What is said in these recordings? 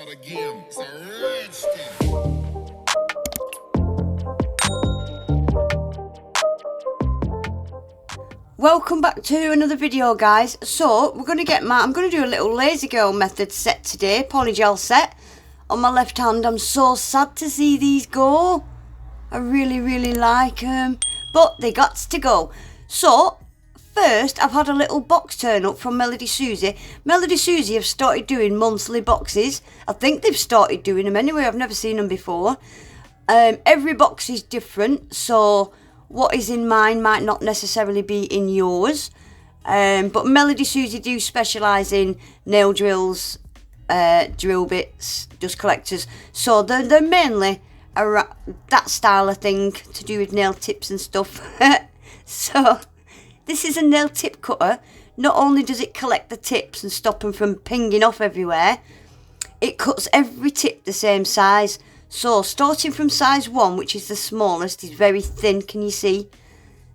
start again. It's a redskin. Welcome back to another video, guys. So I'm going to do a little lazy girl method set today, polygel set on my left hand. I'm so sad to see these go. I really like them, but they got to go. So first, I've had a little box turn up from Melodysusie. Melodysusie have started doing monthly boxes. I think they've started doing them anyway. I've never seen them before. Every box is different, so what is in mine might not necessarily be in yours. But Melodysusie do specialise in nail drills, drill bits, dust collectors. So they're mainly that style of thing to do with nail tips and stuff. So this is a nail tip cutter. Not only does it collect the tips and stop them from pinging off everywhere, it cuts every tip the same size. So starting from size 1, which is the smallest, is very thin, can you see?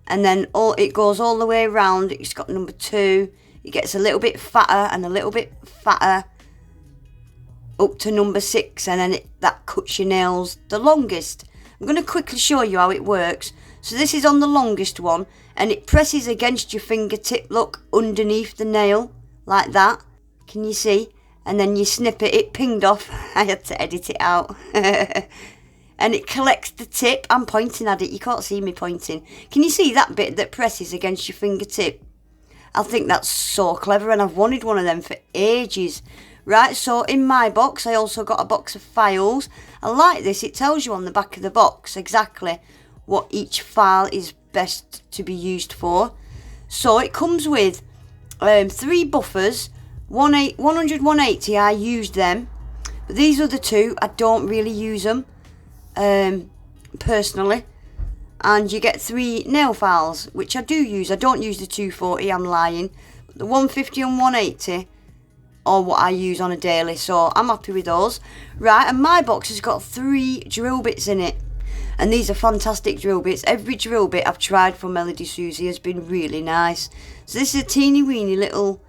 And then it goes all the way around. It's got number 2. It gets a little bit fatter and a little bit fatter up to number 6, and then that cuts your nails the longest. I'm going to quickly show you how it works. So this is on the longest one, and it presses against your fingertip, look, underneath the nail, like that. Can you see? And then you snip it, it pinged off. I had to edit it out. And it collects the tip. I'm pointing at it, you can't see me pointing. Can you see that bit that presses against your fingertip? I think that's so clever, and I've wanted one of them for ages. Right, so in my box, I also got a box of files. I like this, it tells you on the back of the box exactly what each file is best to be used for. So it comes with 3 buffers. 100, 180, I used them, but these other 2, I don't really use them personally. And you get 3 nail files, which I do use. I don't use the 240, I'm lying. But the 150 and 180 are what I use on a daily, so I'm happy with those. Right, and my box has got 3 drill bits in it, and these are fantastic drill bits. Every drill bit I've tried from Melodysusie has been really nice. So this is a teeny weeny little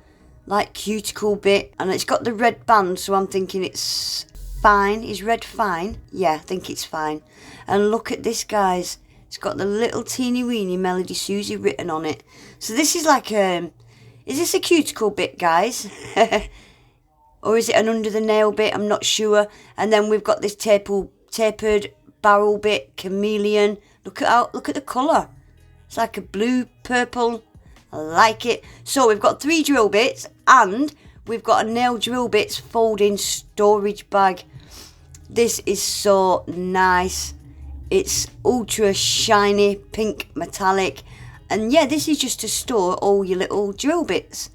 like cuticle bit, and it's got the red band, so I'm thinking it's fine. Is red fine? Yeah, I think it's fine. And look at this, guys, it's got the little teeny weeny Melodysusie written on it. So this is like is this a cuticle bit, guys? Or is it an under the nail bit? I'm not sure. And then we've got this tapered barrel bit, chameleon. Look at the colour, it's like a blue purple. I like it. So we've got 3 drill bits, and we've got a nail drill bits folding storage bag. This is so nice. It's ultra shiny pink metallic, and yeah, this is just to store all your little drill bits.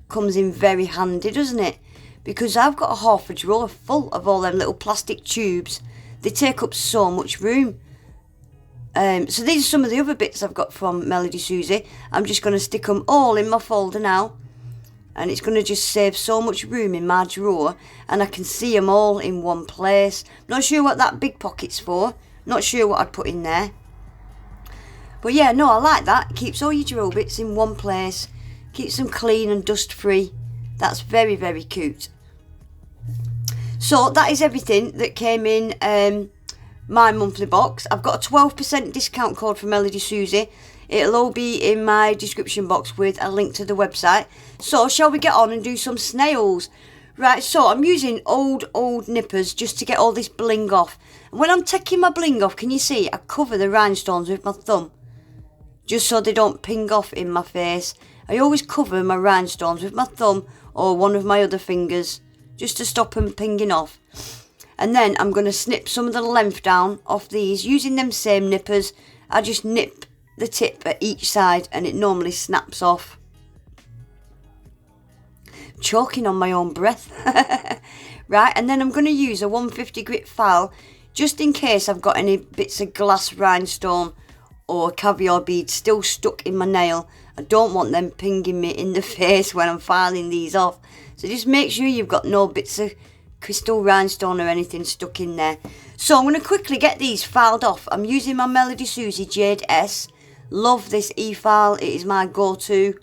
Comes in very handy, doesn't it? Because I've got a half a drawer full of all them little plastic tubes. They take up so much room. So these are some of the other bits I've got from Melodysusie. I'm just going to stick them all in my folder now, and it's going to just save so much room in my drawer, and I can see them all in one place. Not sure what that big pocket's for, not sure what I'd put in there, but yeah, no, I like that. It keeps all your drill bits in one place, keeps them clean and dust free. That's very cute. So that is everything that came in my monthly box. I've got a 12% discount code for Melodysusie. It'll all be in my description box with a link to the website. So shall we get on and do some snails? Right, so I'm using old nippers just to get all this bling off. And when I'm taking my bling off, can you see I cover the rhinestones with my thumb, just so they don't ping off in my face. I always cover my rhinestones with my thumb or one of my other fingers, just to stop them pinging off. And then I'm going to snip some of the length down off these using them same nippers. I just nip the tip at each side, and it normally snaps off. Choking on my own breath. Right, and then I'm going to use a 150 grit file just in case I've got any bits of glass rhinestone or caviar beads still stuck in my nail. I don't want them pinging me in the face when I'm filing these off. So just make sure you've got no bits of crystal rhinestone or anything stuck in there. So I'm going to quickly get these filed off. I'm using my Melodysusie Jade S. Love this e-file, it is my go-to.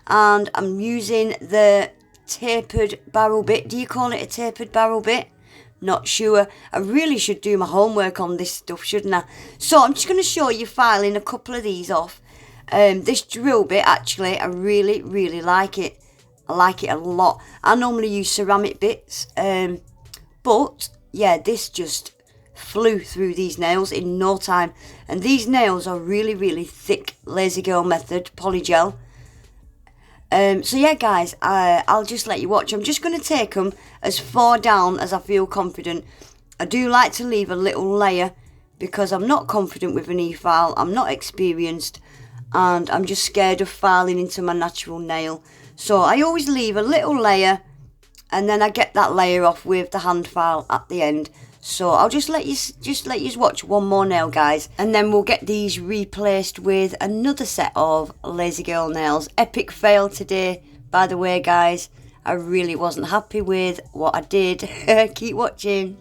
And I'm using the tapered barrel bit. Do you call it a tapered barrel bit? Not sure. I really should do my homework on this stuff, shouldn't I? So I'm just going to show you filing a couple of these off. This drill bit, actually, I really like it. I like it a lot. I normally use ceramic bits. But, yeah, this just flew through these nails in no time. And these nails are really thick Lazy Girl Method Polygel. So yeah guys, I'll just let you watch. I'm just going to take them as far down as I feel confident. I do like to leave a little layer because I'm not confident with an e-file, I'm not experienced, and I'm just scared of filing into my natural nail. So I always leave a little layer and then I get that layer off with the hand file at the end. So I'll just let you watch one more nail, guys, and then we'll get these replaced with another set of Lazy Girl nails. Epic fail today, by the way, guys. I really wasn't happy with what I did. Keep watching.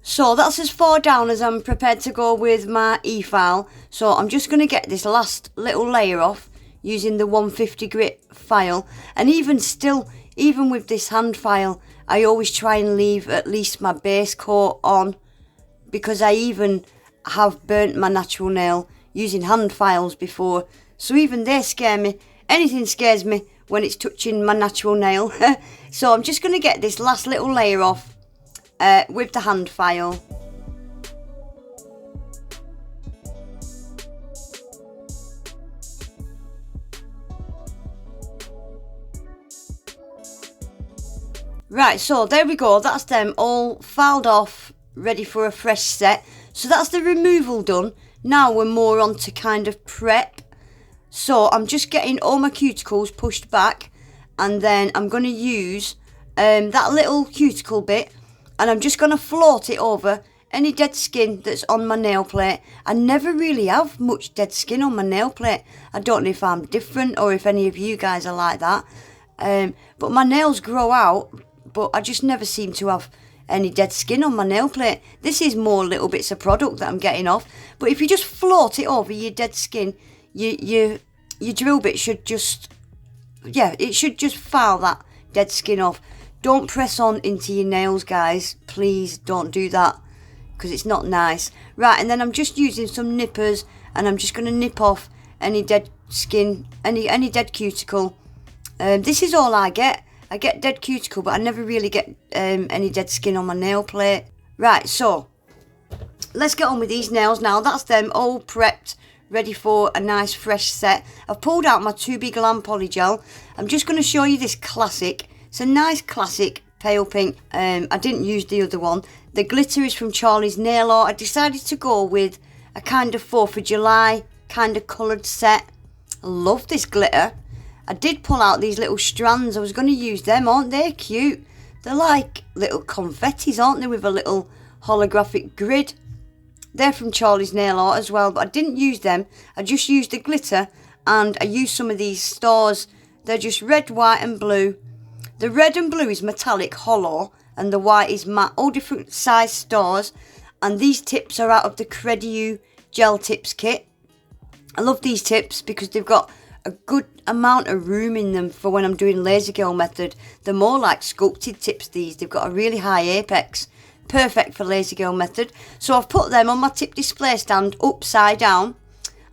So that's as far down as I'm prepared to go with my e-file. So I'm just going to get this last little layer off using the 150 grit file. And even still, even with this hand file, I always try and leave at least my base coat on, because I even have burnt my natural nail using hand files before. So even they scare me. Anything scares me when it's touching my natural nail. So I'm just going to get this last little layer off with the hand file. Right, so there we go, that's them all filed off, ready for a fresh set. So that's the removal done. Now we're more on to kind of prep. So I'm just getting all my cuticles pushed back, and then I'm going to use that little cuticle bit, and I'm just going to float it over any dead skin that's on my nail plate. I never really have much dead skin on my nail plate. I don't know if I'm different or if any of you guys are like that. But my nails grow out, but I just never seem to have any dead skin on my nail plate. This is more little bits of product that I'm getting off. But if you just float it over your dead skin, your drill bit should just, yeah, it should just file that dead skin off. Don't press on into your nails, guys. Please don't do that, because it's not nice. Right, and then I'm just using some nippers, and I'm just going to nip off any dead skin, any dead cuticle. This is all I get. I get dead cuticle, but I never really get any dead skin on my nail plate. Right, so let's get on with these nails now. That's them all prepped, ready for a nice fresh set. I've pulled out my 2B Glam Polygel. I'm just going to show you this classic. It's a nice classic pale pink. I didn't use the other one. The glitter is from Charlie's Nail Art. I decided to go with a kind of 4th of July kind of coloured set. I love this glitter. I did pull out these little strands. I was going to use them. Aren't they cute? They're like little confettis, aren't they, with a little holographic grid. They're from Charlie's Nail Art as well, but I didn't use them. I just used the glitter, and I used some of these stars. They're just red, white and blue. The red and blue is metallic hollow, and the white is matte. All different size stars, and these tips are out of the Crediu Gel Tips kit. I love these tips because they've got a good amount of room in them for when I'm doing Lazy Girl Method. They're more like sculpted tips, these. They've got a really high apex. Perfect for Lazy Girl Method. So I've put them on my tip display stand upside down.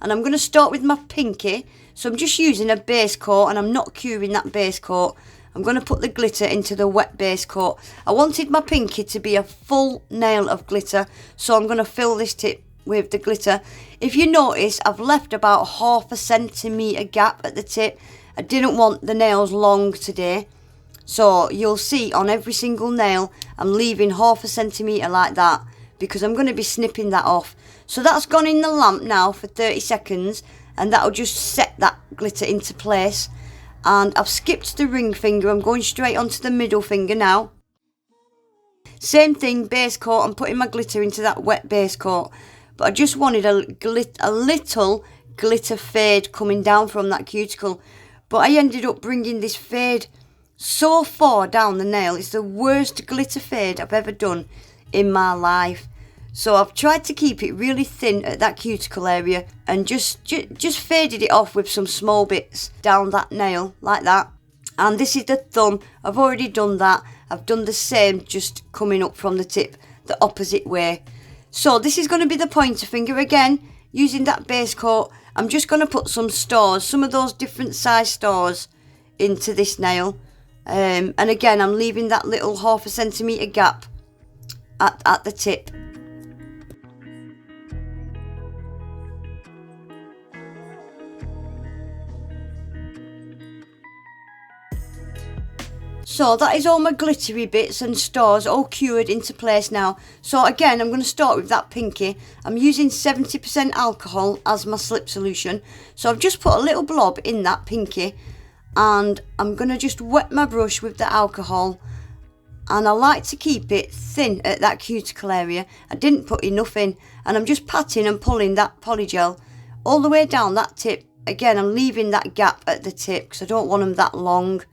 And I'm going to start with my pinky. So I'm just using a base coat, and I'm not curing that base coat. I'm going to put the glitter into the wet base coat. I wanted my pinky to be a full nail of glitter, so I'm going to fill this tip with the glitter. If you notice, I've left about 1/2 centimetre gap at the tip. I didn't want the nails long today, so you'll see on every single nail I'm leaving 1/2 centimetre like that, because I'm going to be snipping that off. So that's gone in the lamp now for 30 seconds, and that'll just set that glitter into place. And I've skipped the ring finger, I'm going straight onto the middle finger now. Same thing, base coat, I'm putting my glitter into that wet base coat. But I just wanted a little glitter fade coming down from that cuticle. But I ended up bringing this fade so far down the nail. It's the worst glitter fade I've ever done in my life. So I've tried to keep it really thin at that cuticle area, and just faded it off with some small bits down that nail like that. And this is the thumb. I've already done that. I've done the same, just coming up from the tip the opposite way. So this is going to be the pointer finger again, using that base coat. I'm just going to put some stars, some of those different size stars, into this nail. And again, I'm leaving that little 1/2 centimetre gap at the tip. So that is all my glittery bits and stars all cured into place now. So again, I'm going to start with that pinky. I'm using 70% alcohol as my slip solution. So I've just put a little blob in that pinky, and I'm going to just wet my brush with the alcohol. And I like to keep it thin at that cuticle area. I didn't put enough in, and I'm just patting and pulling that polygel all the way down that tip. Again, I'm leaving that gap at the tip because I don't want them that long.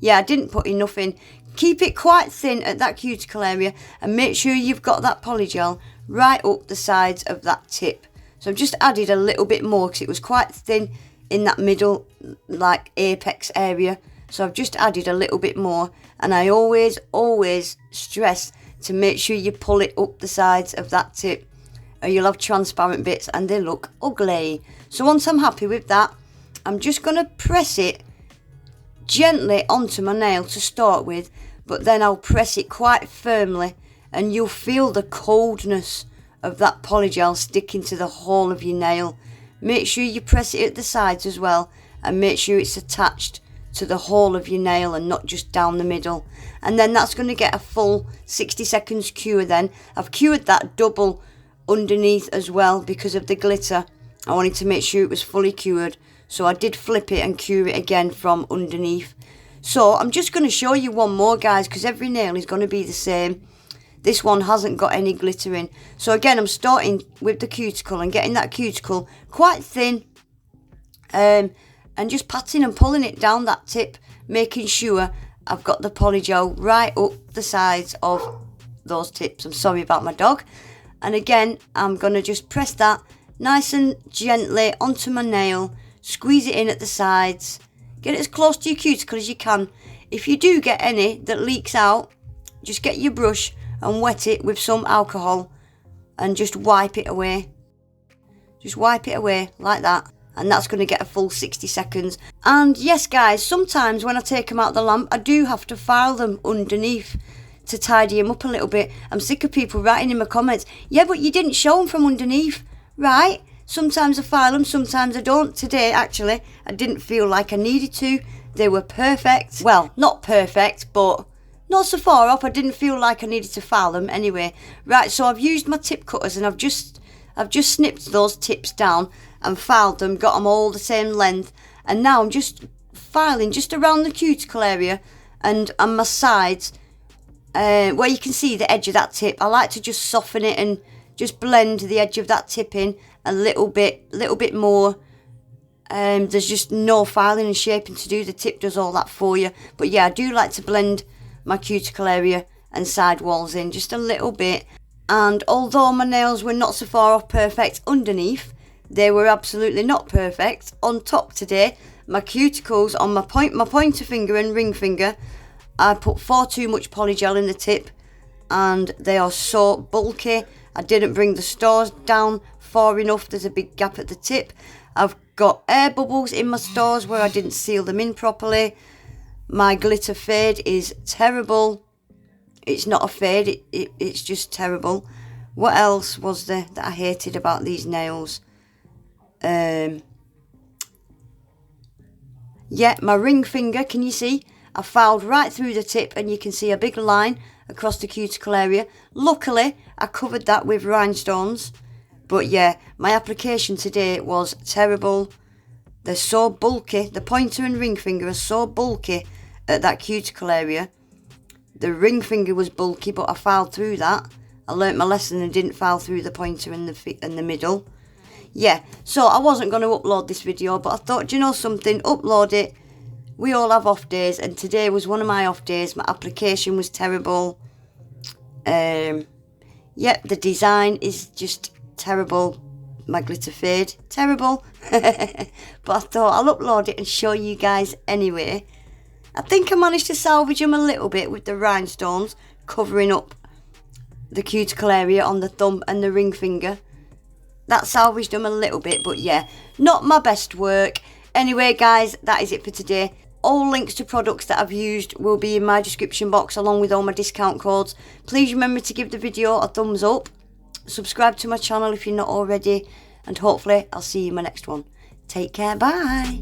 Yeah, I didn't put enough in. Keep it quite thin at that cuticle area, and make sure you've got that polygel right up the sides of that tip. So I've just added a little bit more because it was quite thin in that middle, like apex area. So I've just added a little bit more, and I always stress to make sure you pull it up the sides of that tip, or you'll have transparent bits and they look ugly. So once I'm happy with that, I'm just going to press it gently onto my nail to start with, but then I'll press it quite firmly, and you'll feel the coldness of that polygel sticking to the whole of your nail. Make sure you press it at the sides as well, and make sure it's attached to the whole of your nail and not just down the middle. And then that's going to get a full 60 seconds cure. Then I've cured that double underneath as well because of the glitter. I wanted to make sure it was fully cured, so I did flip it and cure it again from underneath. So I'm just going to show you one more, guys, because every nail is going to be the same. This one hasn't got any glitter in. So again, I'm starting with the cuticle and getting that cuticle quite thin, and just patting and pulling it down that tip, making sure I've got the polygel right up the sides of those tips. I'm sorry about my dog. And again, I'm going to just press that nice and gently onto my nail, squeeze it in at the sides, get it as close to your cuticle as you can. If you do get any that leaks out, just get your brush and wet it with some alcohol and just wipe it away. Just wipe it away like that, and that's going to get a full 60 seconds. And yes, guys, sometimes when I take them out the lamp, I do have to file them underneath to tidy them up a little bit. I'm sick of people writing in my comments, yeah, but you didn't show them from underneath. Right, sometimes I file them, sometimes I don't. Today, actually, I didn't feel like I needed to. They were perfect. Well, not perfect, but not so far off. I didn't feel like I needed to file them anyway. Right, so I've used my tip cutters, and I've just snipped those tips down and filed them, got them all the same length. And now I'm just filing just around the cuticle area and on my sides, where you can see the edge of that tip. I like to just soften it and just blend the edge of that tip in a little bit more. There's just no filing and shaping to do. The tip does all that for you. But yeah, I do like to blend my cuticle area and side walls in just a little bit. And although my nails were not so far off perfect underneath, they were absolutely not perfect on top today. My cuticles on my pointer finger and ring finger, I put far too much polygel in the tip, and they are so bulky. I didn't bring the stars down far enough. There's a big gap at the tip. I've got air bubbles in my stores where I didn't seal them in properly. My glitter fade is terrible. It's not a fade, it's just terrible. What else was there that I hated about these nails? Yeah, my ring finger, can you see? I filed right through the tip and you can see a big line across the cuticle area. Luckily, I covered that with rhinestones. But yeah, my application today was terrible. They're so bulky. The pointer and ring finger are so bulky at that cuticle area. The ring finger was bulky, but I filed through that. I learnt my lesson and didn't file through the pointer and the middle. Yeah, so I wasn't going to upload this video, but I thought, do you know something? Upload it. We all have off days, and today was one of my off days. My application was terrible. Yeah, the design is just terrible. My glitter fade, terrible. But I thought I'll upload it and show you guys anyway. I think I managed to salvage them a little bit with the rhinestones covering up the cuticle area on the thumb and the ring finger. That salvaged them a little bit, but yeah, not my best work. Anyway guys, that is it for today. All links to products that I've used will be in my description box along with all my discount codes. Please remember to give the video a thumbs up. Subscribe to my channel if you're not already. And hopefully I'll see you in my next one. Take care, bye.